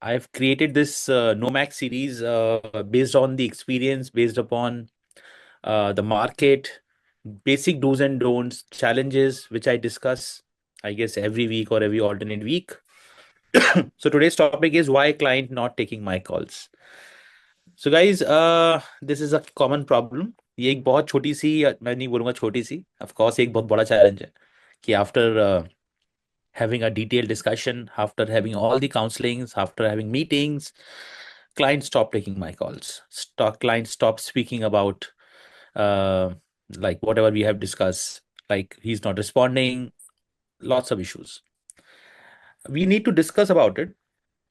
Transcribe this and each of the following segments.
I've created this Nomax series based on the experience, based upon the market, basic do's and don'ts, challenges, which I discuss, I guess, every week or every alternate week. So today's topic is why client not taking my calls. So guys, this is a common problem. ये एक बहुत छोटी सी, मैं नहीं बोलूंगा छोटी सी, of course एक बहुत बड़ा challenge है कि after having a detailed discussion, after having all the counselings, after having meetings, clients stop taking my calls. Clients stop speaking about uh, like whatever we have discussed. Like he's not responding. Lots of issues. We need to discuss about it.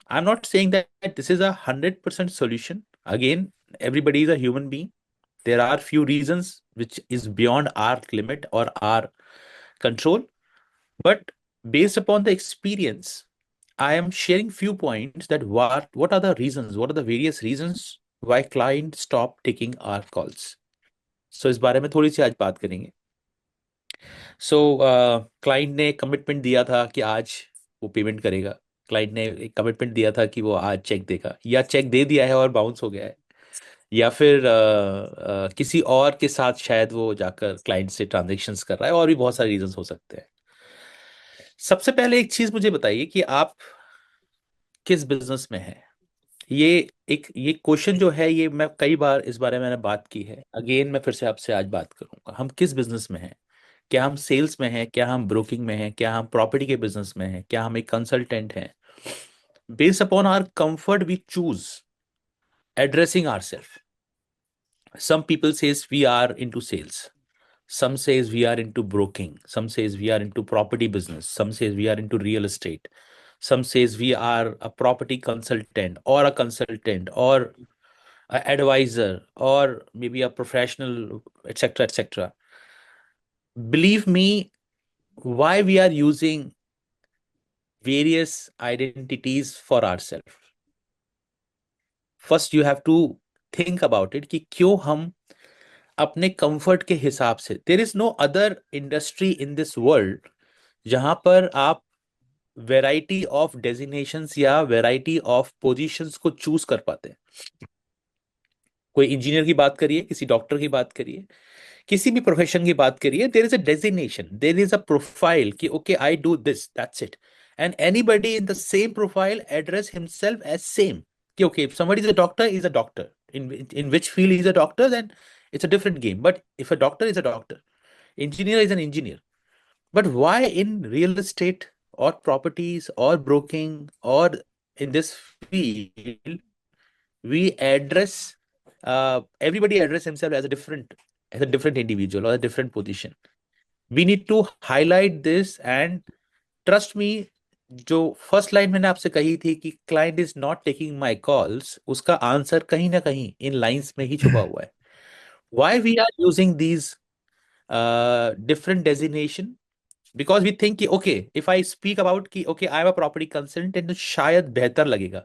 I'm not saying that this is 100% solution. Again, everybody is a human being. There are few reasons which is beyond our limit or our control, but based upon the experience, I am sharing few points that what are the reasons, what are the various reasons why clients stop taking our calls. So इस बारे में थोड़ी सी आज बात करेंगे. सो client ने commitment दिया था कि आज वो पेमेंट करेगा. क्लाइंट ने एक कमिटमेंट दिया था कि वो आज चेक देगा, या चेक दे दिया है और बाउंस हो गया है, या फिर किसी और के साथ शायद वो जाकर क्लाइंट से ट्रांजेक्शन्स कर रहा है, और भी बहुत सारे रीजंस हो सकते हैं. सबसे पहले एक चीज मुझे बताइए कि आप किस बिजनेस में हैं. ये ये क्वेश्चन जो है, ये मैं कई बार इस बारे में मैंने बात की है. अगेन मैं फिर से आपसे आज बात करूंगा, हम किस बिजनेस में हैं. क्या हम सेल्स में हैं, क्या हम ब्रोकिंग में हैं, क्या हम प्रॉपर्टी के बिजनेस में हैं, क्या हम एक कंसल्टेंट हैं. Based upon our comfort we choose addressing our self. Some people says we are into sales, some says we are into broking, some says we are into property business, some says we are into real estate, some says we are a property consultant or a consultant or an advisor or maybe a professional, etc, etc. Believe me, why we are using various identities for ourselves. First you have to think about it कि क्यों हम अपने comfort के हिसाब से. There is no other industry in this world जहां पर आप वेराइटी ऑफ डेजिग्नेशंस या वेराइटी ऑफ पोजीशंस को चूज कर पाते हैं. कोई इंजीनियर की बात करिए, किसी डॉक्टर की बात करिए, किसी भी प्रोफेशन की बात करिए, there is a designation, there is a profile कि okay I do this, that's it. And anybody in the same profile address himself as same कि okay if somebody is a doctor in which field he is a doctor, then it's a different game. But if a doctor is a doctor, engineer is an engineer. But why in real estate or properties or broking or in this field we address everybody address himself as a different individual or a different position. We need to highlight this. And trust me, जो first line मैंने आपसे कही थी कि client is not taking my calls, उसका answer कहीं ना कहीं इन लाइंस में ही छुपा हुआ है. Why we are using these different designation? Because we think कि okay, if I speak about कि okay I am a property consultant तो शायद बेहतर लगेगा.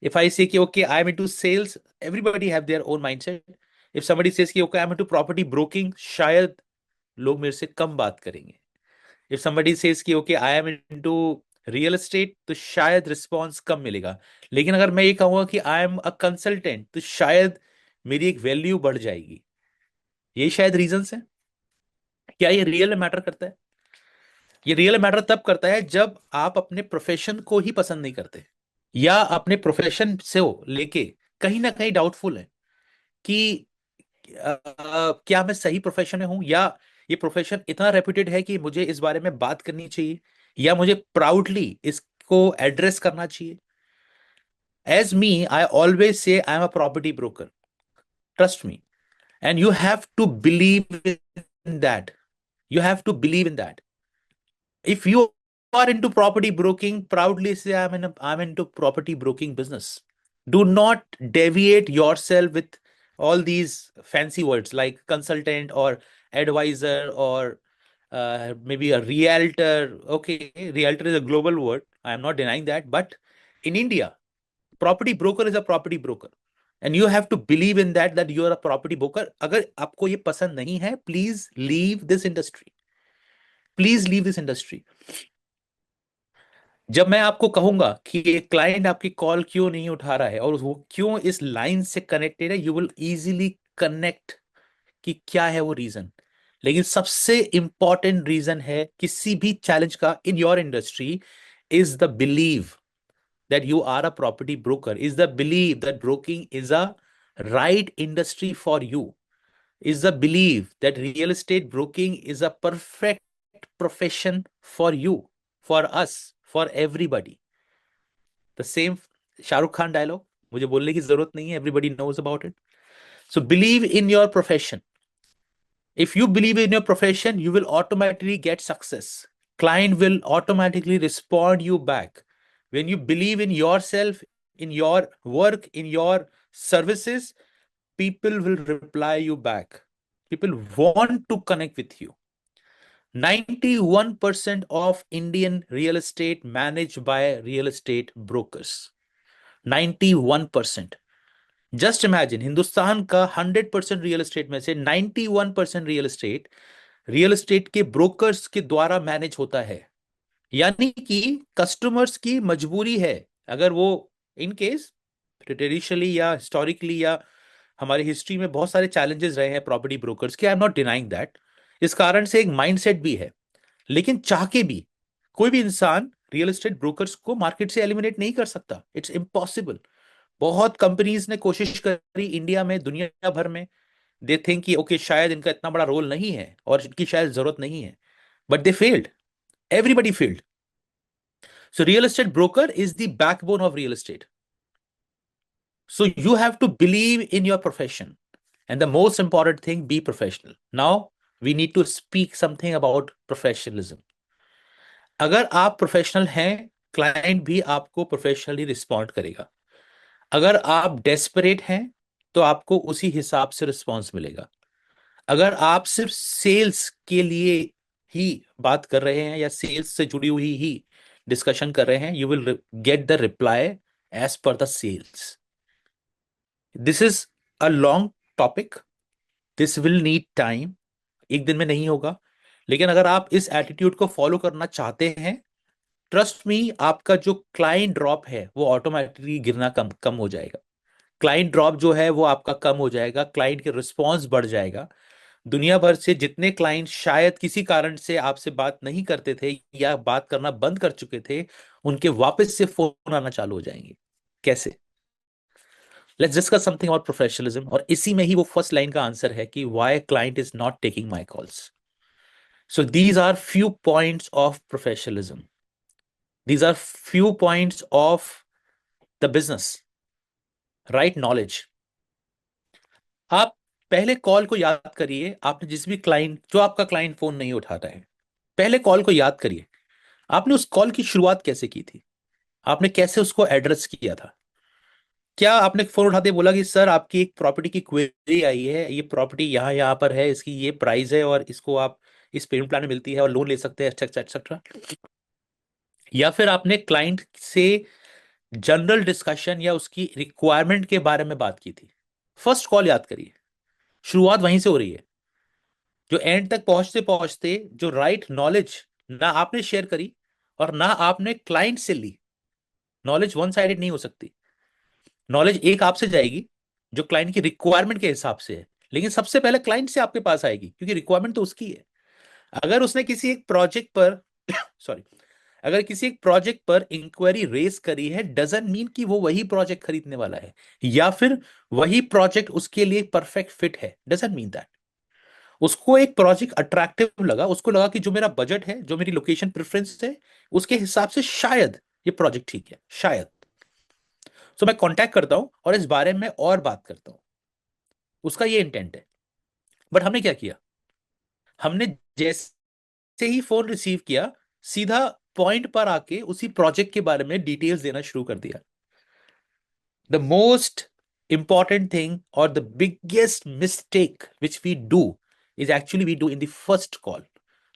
If I say कि okay I am into sales, everybody have their own mindset. If somebody says कि okay I am into property broking, शायद लोग मेरे से कम बात करेंगे. If somebody says कि okay I am into real estate तो शायद रिस्पॉन्स कम मिलेगा. लेकिन अगर मैं ये कहूंगा कि आई एम अ कंसल्टेंट तो शायद मेरी एक वैल्यू बढ़ जाएगी. ये शायद रीजंस है. क्या ये रियल में मैटर करता है? ये रियल मैटर तब करता है जब आप अपने प्रोफेशन को ही पसंद नहीं करते, या अपने प्रोफेशन से हो लेके कहीं ना कहीं डाउटफुल है कि क्या मैं सही प्रोफेशन में हूं, या ये प्रोफेशन इतना रेप्यूटेड है कि मुझे इस बारे में बात करनी चाहिए, या मुझे प्राउडली इसको एड्रेस करना चाहिए. As me I always say I am a property broker. Trust me. And you have to believe in that. You have to believe in that. If you are into property broking, proudly say I'm into property broking business. Do not deviate yourself with all these fancy words like consultant or advisor or maybe a realtor. Okay, realtor is a global word, I am not denying that, but in India property broker is a property broker. And you have to believe in that you are a property broker. अगर आपको ये पसंद नहीं है, please leave this industry. Please leave this industry. जब मैं आपको कहूंगा कि एक क्लाइंट आपकी कॉल क्यों नहीं उठा रहा है और वो क्यों इस लाइन से कनेक्टेड है, यू विल इजीली कनेक्ट कि क्या है वो रीजन। लेकिन सबसे इंपॉर्टेंट रीजन है किसी भी चैलेंज का in your industry is the believe that you are a property broker, is the belief that broking is a right industry for you, is the belief that real estate broking is a perfect profession for you, for us, for everybody. The same Shahrukh Khan dialogue मुझे बोलने की जरूरत नहीं है, everybody knows about it. So believe in your profession. If you believe in your profession, you will automatically get success. Client will automatically respond you back. When you believe in yourself, in your work, in your services, people will reply you back. People want to connect with you. 91% of Indian real estate managed by real estate brokers. 91%. Just imagine, Hindustan का 100% real estate में से 91% real estate के brokers के द्वारा manage होता है. यानी कि कस्टमर्स की मजबूरी है, अगर वो इन केस ट्रेडिशनली या हिस्टोरिकली या हमारी हिस्ट्री में बहुत सारे चैलेंजेस रहे हैं प्रॉपर्टी ब्रोकर्स के, I am not denying that. इस कारण से एक माइंडसेट भी है. लेकिन चाह के भी कोई भी इंसान रियल एस्टेट ब्रोकर्स को मार्केट से एलिमिनेट नहीं कर सकता. It's impossible. बहुत कंपनीज ने कोशिश करी इंडिया में, दुनिया भर में. दे थिंक कि ओके शायद इनका इतना बड़ा रोल नहीं है और इनकी शायद जरूरत नहीं है, but they failed. Everybody failed. So real estate broker is the backbone of real estate. So you have to believe in your profession and the most important thing, be professional. Now we need to speak something about professionalism. अगर आप professional हैं, client भी आपको professionally respond करेगा. अगर आप desperate हैं तो आपको उसी हिसाब से रिस्पॉन्स मिलेगा. अगर आप सिर्फ सेल्स के लिए ही बात कर रहे हैं या सेल्स से जुड़ी हुई ही डिस्कशन कर रहे हैं, you will get the reply as per the sales. This is a long topic. This will need time. एक दिन में नहीं होगा. लेकिन अगर आप इस एटीट्यूड को फॉलो करना चाहते हैं, ट्रस्ट मी, आपका जो क्लाइंट ड्रॉप है वो ऑटोमेटिकली गिरना कम कम हो जाएगा. क्लाइंट ड्रॉप जो है वो आपका कम हो जाएगा. क्लाइंट के रिस्पॉन्स बढ़ जाएगा. दुनिया भर से जितने क्लाइंट शायद किसी कारण से आपसे बात नहीं करते थे या बात करना बंद कर चुके थे, उनके वापस से फोन आना चालू हो जाएंगे. कैसे? Let's discuss something about professionalism. और इसी में ही वो फर्स्ट लाइन का आंसर है कि why client is not taking my calls. So these are few points of professionalism. These are few points of the business. Right knowledge. आप पहले call को याद करिए. आपने जिस भी क्लाइंट, जो आपका क्लाइंट फोन नहीं उठाता है, पहले कॉल को याद करिए. आपने उस कॉल की शुरुआत कैसे की थी? आपने कैसे उसको एड्रेस किया था? क्या आपने फोन उठाते बोला कि सर आपकी एक प्रॉपर्टी की क्वेरी आई है, ये प्रॉपर्टी यहाँ यहाँ पर है, इसकी ये प्राइस है और इसको आप इस पेमेंट प्लान में मिलती है और लोन ले सकते हैं, एक्सेट्रा एक्सेट्रा? या फिर आपने क्लाइंट से जनरल डिस्कशन या उसकी रिक्वायरमेंट के बारे में बात की थी? फर्स्ट कॉल याद करिए. शुरुआत वहीं से हो रही है. जो एंड तक पहुंचते पहुंचते जो राइट नॉलेज ना आपने शेयर करी और ना आपने क्लाइंट से ली. नॉलेज वन साइडेड नहीं हो सकती. नॉलेज एक आपसे जाएगी जो क्लाइंट की रिक्वायरमेंट के हिसाब से है, लेकिन सबसे पहले क्लाइंट से आपके पास आएगी क्योंकि रिक्वायरमेंट तो उसकी है. अगर उसने किसी एक प्रोजेक्ट पर सॉरी, अगर किसी एक प्रोजेक्ट पर इंक्वायरी रेज करी है, डजंट मीन कि वो वही प्रोजेक्ट खरीदने वाला है या फिर वही प्रोजेक्ट उसके लिए परफेक्ट फिट है. Doesn't mean that. उसको एक प्रोजेक्ट अट्रैक्टिव लगा, उसको लगा कि जो मेरा बजट है, जो मेरी लोकेशन प्रेफरेंस है, उसके हिसाब से शायद ये प्रोजेक्ट ठीक है, शायद. सो मैं कांटेक्ट करता हूं और इस बारे में और बात करता हूं. उसका ये इंटेंट है. बट हमने क्या किया? हमने जैसे ही फोन रिसीव किया, सीधा पॉइंट पर आके उसी प्रोजेक्ट के बारे में डिटेल्स देना शुरू कर दिया. द मोस्ट इंपॉर्टेंट थिंग और the biggest mistake which we do is actually we do in the first call.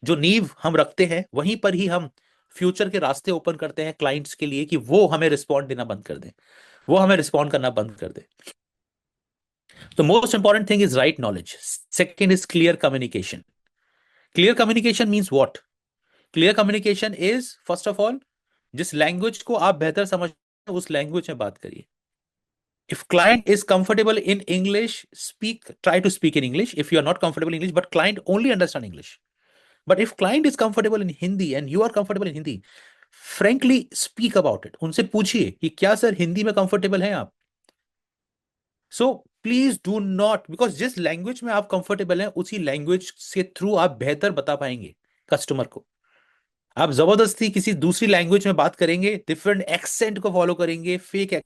जो नींव हम रखते हैं वहीं पर ही हम फ्यूचर के रास्ते ओपन करते हैं क्लाइंट्स के लिए कि वो हमें रिस्पॉन्ड देना बंद कर दें, वो हमें रिस्पॉन्ड करना बंद कर दे. तो most important thing is right knowledge. Second is clear communication. Clear communication means what? Clear communication is first of all जिस लैंग्वेज को आप बेहतर समझते हैं उस लैंग्वेज में बात करिए. If client is comfortable in English, try to speak in English. If you are not comfortable in English, but client only understand English. But if client is comfortable in Hindi and you are comfortable in Hindi, frankly speak about it. उनसे पूछिए कि क्या sir Hindi में comfortable हैं आप. So please do not, because जिस language में आप कंफर्टेबल हैं उसी लैंग्वेज से थ्रू आप बेहतर बता पाएंगे कस्टमर को. आप जबरदस्ती किसी दूसरी लैंग्वेज में बात करेंगे, डिफरेंट एक्सेंट को फॉलो करेंगे, fake,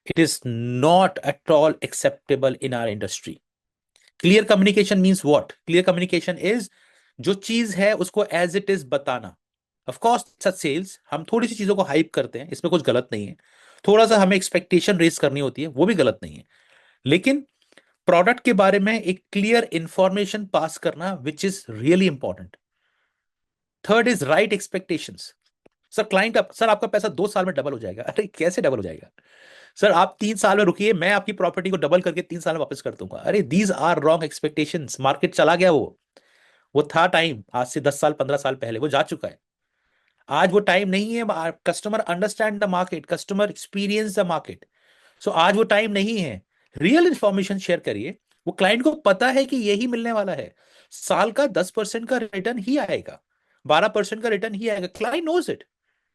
it is not at all acceptable in our industry. Clear communication means what? Clear communication is जो चीज है उसको एज इट इज बताना. ऑफ कोर्स सच सेल्स हम थोड़ी सी चीजों को हाइप करते हैं, इसमें कुछ गलत नहीं है. थोड़ा सा हमें एक्सपेक्टेशन रेस करनी होती है, वो भी गलत नहीं है. लेकिन प्रोडक्ट के बारे में एक क्लियर इंफॉर्मेशन पास करना which is really important. Third is right expectations. Sir client sir आपका पैसा 2 साल में डबल हो जाएगा. अरे कैसे डबल हो जाएगा सर, आप 3 साल में रुकिए, मैं आपकी प्रॉपर्टी को डबल करके 3 साल में वापस कर दूंगा. अरे these are wrong expectations. Market चला गया, वो था टाइम आज से 10 साल 15 साल पहले, वो जा चुका है. आज वो टाइम नहीं है. Customer understand the market, customer experience the market. So आज वो टाइम नहीं है. रियल इंफॉर्मेशन शेयर करिए. वो क्लाइंट को पता है कि यही मिलने वाला है. साल का 10% का रिटर्न ही आएगा, 12% का रिटर्न ही आएगा. Client knows it.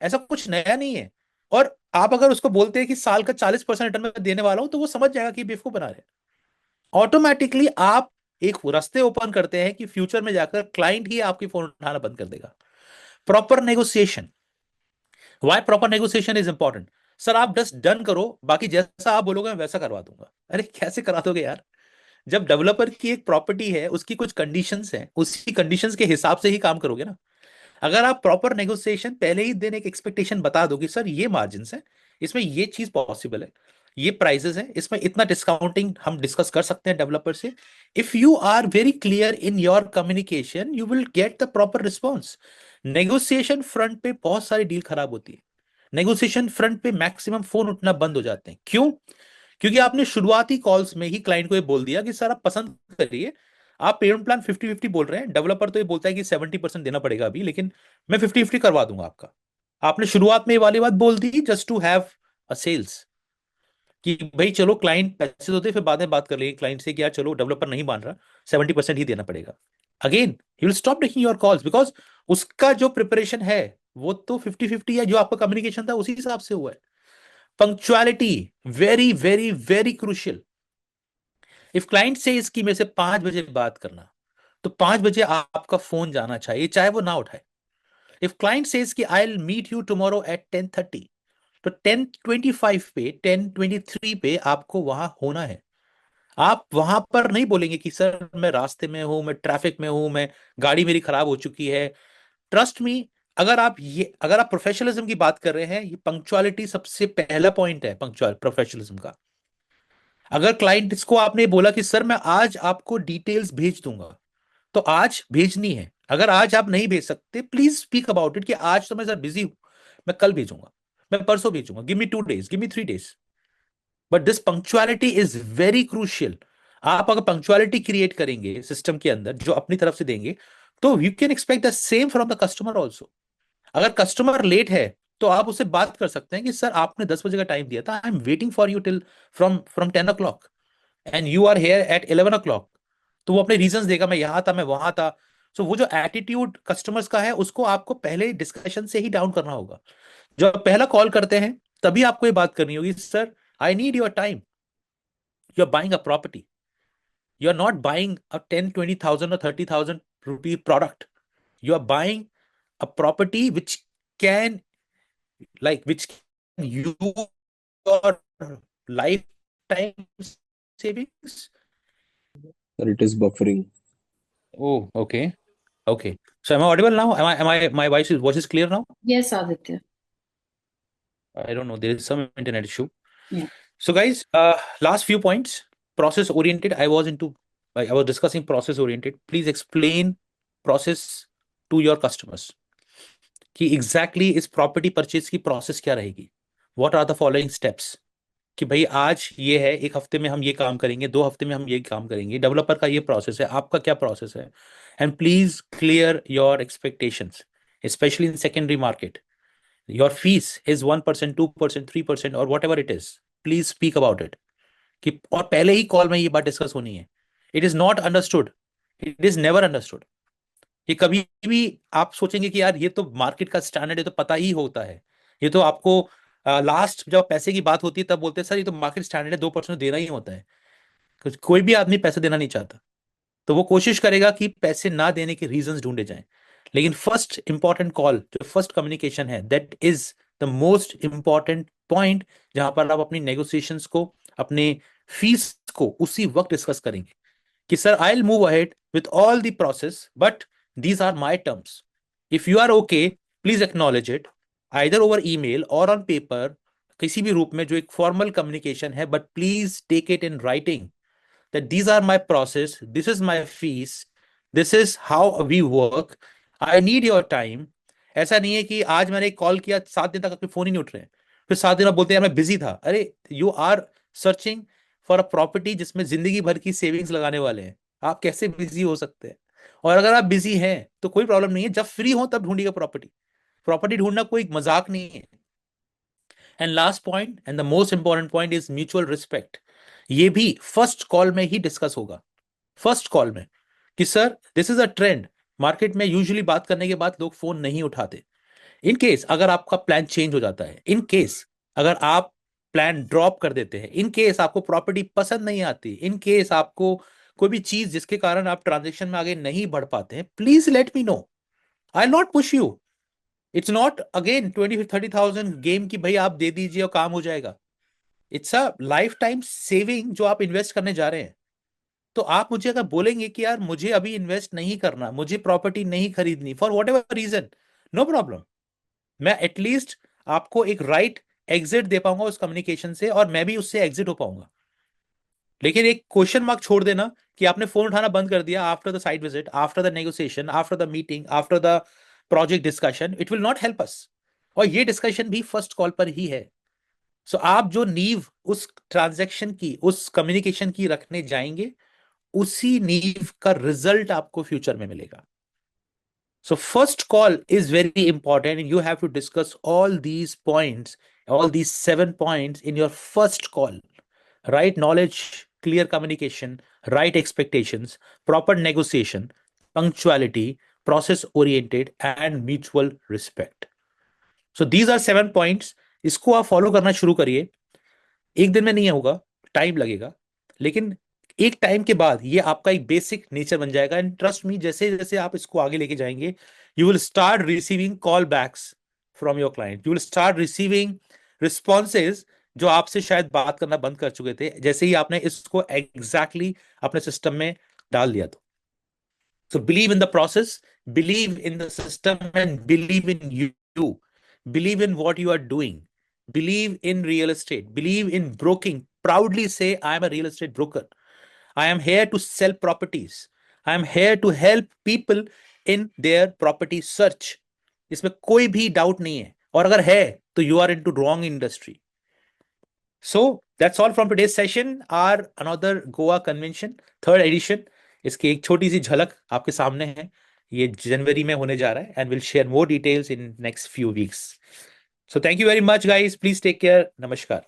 ऐसा कुछ नया नहीं है. और आप अगर उसको बोलते हैं कि साल का 40% रिटर्न में देने वाला हूं, तो वो समझ जाएगा कि बेवकूफ बना रहे. ऑटोमेटिकली आप एक रास्ते ओपन करते हैं कि फ्यूचर में जाकर क्लाइंट ही आपकी फोन उठाना बंद कर देगा. Proper negotiation. Why proper negotiation is important? Sir आप जस्ट डन करो, बाकी जैसा आप बोलोगे मैं वैसा करवा दूंगा. अरे कैसे करा दोगे यार? जब डेवलपर की एक प्रॉपर्टी है, उसकी कुछ कंडीशंस हैं, उसी कंडीशंस के हिसाब से ही काम करोगे ना. अगर आप प्रॉपर नेगोशिएशन पहले ही दिन एक एक्सपेक्टेशन बता दो कि सर ये मार्जिन है, इसमें ये चीज पॉसिबल है, ये प्राइसेस है, इसमें इतना डिस्काउंटिंग हम डिस्कस कर सकते हैं डेवलपर से. If you are very clear in your communication you will get the proper response. Negotiation front पे बहुत सारी डील खराब होती है. नेगोशिएशन फ्रंट पे मैक्सिमम फोन उठना बंद हो जाते हैं. क्यों? क्योंकि आपने शुरुआती कॉल्स में ही क्लाइंट को ये बोल दिया कि सर आप पसंद करिए. आप पेमेंट प्लान 50-50 बोल रहे हैं, डेवलपर तो ये बोलता है कि 70% देना पड़ेगा अभी, लेकिन मैं 50-50 करवा दूंगा आपका. आपने शुरुआत में ये वाली बात बोल दी just to have a sales, कि भाई चलो क्लाइंट पैसे तो दे, फिर बाद में बात कर लेंगे क्लाइंट से कि यार चलो डेवलपर नहीं मान रहा, 70% ही देना पड़ेगा. Again he will stop taking your calls, because उसका जो प्रिपरेशन है वो तो 50-50 है, जो आपका कम्युनिकेशन था उसी हिसाब से हुआ है. Punctuality very very very crucial. If client से इसकी मेरे से 5 बजे बात करना, तो 5 बजे आपका फोन जाना चाहिए, चाहे वो ना उठाए. इफ क्लाइंट सेज कि I will meet you tomorrow at 10:30, तो 10:25 पे 10:23 पे आपको वहां होना है. आप वहां पर नहीं बोलेंगे कि सर मैं रास्ते में हूं, मैं ट्रैफिक में हूं, मैं गाड़ी मेरी खराब हो चुकी है. ट्रस्ट मी, अगर आप प्रोफेशनलिज्म की बात कर रहे हैं, ये पंक्चुअलिटी सबसे पहला पॉइंट है पंक्चुअल प्रोफेशनलिज्म का. अगर क्लाइंट इसको आपने बोला कि सर मैं आज आपको डिटेल्स भेज दूंगा, तो आज भेजनी है. अगर आज आप नहीं भेज सकते प्लीज स्पीक अबाउट इट कि आज तो मैं सर बिजी हूं, मैं कल भेजूंगा, मैं परसों भेजूंगा, give me 2 days, give me 3 days. But this punctuality is very crucial. आप अगर पंक्चुअलिटी क्रिएट करेंगे सिस्टम के अंदर जो अपनी तरफ से देंगे, तो you can expect the same from the customer also. अगर कस्टमर लेट है तो आप उससे बात कर सकते हैं कि सर आपने 10 बजे का टाइम दिया था, I am waiting for you till from from 10 o'clock and you are here at 11 o'clock. तो वो अपने रीजंस देगा, मैं यहां था, मैं वहां था. सो वो जो एटीट्यूड कस्टमर्स का है उसको आपको पहले डिस्कशन से ही डाउन करना होगा. जब आप पहला कॉल करते हैं तभी आपको ये बात करनी होगी, sir I need your time. You are buying a property, you are not buying a 10-20,000 or 30,000 rupee product. You are buying a property which can which can use your lifetime savings. Sir, it is buffering. Oh, okay. Okay. So am I audible now? My voice is clear now? Yes, Aditya. I don't know. There is some internet issue. Yeah. So guys, last few points. Process oriented. I was discussing process oriented. Please explain process to your customers. कि exactly इस property purchase की process क्या रहेगी. What are the following steps. कि भाई आज ये है, 1 हफ्ते में हम ये काम करेंगे, 2 हफ्ते में हम ये काम करेंगे, डेवलपर का ये प्रोसेस है, आपका क्या प्रोसेस है. And please clear your expectations especially in secondary market. Your fees is 1%, 2%, 3% or whatever it is. Please speak about it. कि और पहले ही कॉल में ये बात डिस्कस होनी है. It is not understood, it is never understood. ये कभी भी आप सोचेंगे कि यार ये तो मार्केट का स्टैंडर्ड है, तो पता ही होता है. ये तो आपको लास्ट जब पैसे की बात होती है तब बोलते हैं सर ये तो मार्केट स्टैंडर्ड है, 2% देना ही होता है. कोई भी आदमी पैसे देना नहीं चाहता, तो वो कोशिश करेगा कि पैसे ना देने के रीजंस ढूंढे जाएं. लेकिन फर्स्ट इंपॉर्टेंट कॉल, जो फर्स्ट कम्युनिकेशन है, that is the most important point, जहां पर आप अपनी नेगोशिएशंस को, अपने फीस को उसी वक्त डिस्कस करेंगे कि sir I will move ahead with all the process, but these are my terms. If you are okay, please acknowledge it either over email or on paper, किसी भी रूप में जो एक फॉर्मल कम्युनिकेशन है, but please take it in writing that these are my process, this is my fees, this is how we work, I need your time. ऐसा नहीं है कि आज मैंने कॉल किया 7 दिन तक आपके फोन ही नहीं उठ रहे हैं, फिर 7 दिन आप बोलते हैं यार मैं बिजी था. अरे you are searching for a property जिसमें जिंदगी भर की सेविंग्स लगाने वाले हैं. आप कैसे बिजी हो सकते हैं? और अगर आप बिजी हैं तो कोई प्रॉब्लम नहीं है, जब फ्री हो तब ढूंढिएगा प्रॉपर्टी. प्रॉपर्टी ढूंढना कोई मजाक नहीं है. And last point and the most important point is mutual respect. ये भी फर्स्ट कॉल में ही डिस्कस होगा. फर्स्ट कॉल में कि sir this is a trend, market में यूजुअली बात करने के बाद लोग फोन नहीं उठाते. इन केस अगर आपका प्लान चेंज हो जाता है, इन केस अगर आप प्लान ड्रॉप कर देते हैं, इन केस आपको प्रॉपर्टी पसंद नहीं आती, इन केस आपको कोई भी चीज जिसके कारण आप ट्रांजेक्शन में आगे नहीं बढ़ पाते हैं, please let me know. I not push you. It's not again 20-30,000 game की भाई आप दे दीजिए और काम हो जाएगा. It's a life time saving जो आप इन्वेस्ट करने जा रहे हैं. तो आप मुझे अगर बोलेंगे कि यार मुझे अभी इन्वेस्ट नहीं करना, मुझे प्रॉपर्टी नहीं खरीदनी for whatever reason, no problem. मैं एटलीस्ट आपको एक राइट एग्जिट दे पाऊंगा उस कम्युनिकेशन से, और मैं भी उससे एग्जिट हो पाऊंगा. लेकिन एक क्वेश्चन मार्क छोड़ देना कि आपने फोन उठाना बंद कर दिया after the site visit, after the negotiation, after the meeting, after the project discussion, it will not help us. और ये डिस्कशन भी फर्स्ट कॉल पर ही है. सो आप जो नींव उस ट्रांजैक्शन की, उस कम्युनिकेशन की रखने जाएंगे, उसी नींव का रिजल्ट आपको फ्यूचर में मिलेगा. So first call is very important, and you have to discuss all these points, all these 7 points in your first call. Right knowledge, clear communication, right expectations, proper negotiation, punctuality, process oriented, and mutual respect. So these are 7 points. इसको आप follow करना शुरू करिए. एक दिन में नहीं होगा, टाइम लगेगा, लेकिन एक टाइम के बाद ये आपका एक बेसिक नेचर बन जाएगा. एंड ट्रस्ट मी, जैसे जैसे आप इसको आगे लेके जाएंगे, you will start receiving call backs from your client, you will start receiving responses जो आपसे शायद बात करना बंद कर चुके थे, जैसे ही आपने इसको एग्जैक्टली अपने सिस्टम में डाल दिया. तो so believe in the process, believe in the system, and believe in you. Believe in what you are doing. Believe in real estate. Believe in broking. Proudly say, I am a real estate broker. I am here to sell properties. I am here to help people in their property search. इसमें कोई भी doubt नहीं है, और अगर है तो you are into wrong industry. So that's all from today's session. Our another Goa convention, third edition. इसकी एक छोटी सी झलक आपके सामने है. ये जनवरी में होने जा रहा है, and we'll share more details in next few weeks. So thank you very much, guys. Please take care. Namaskar.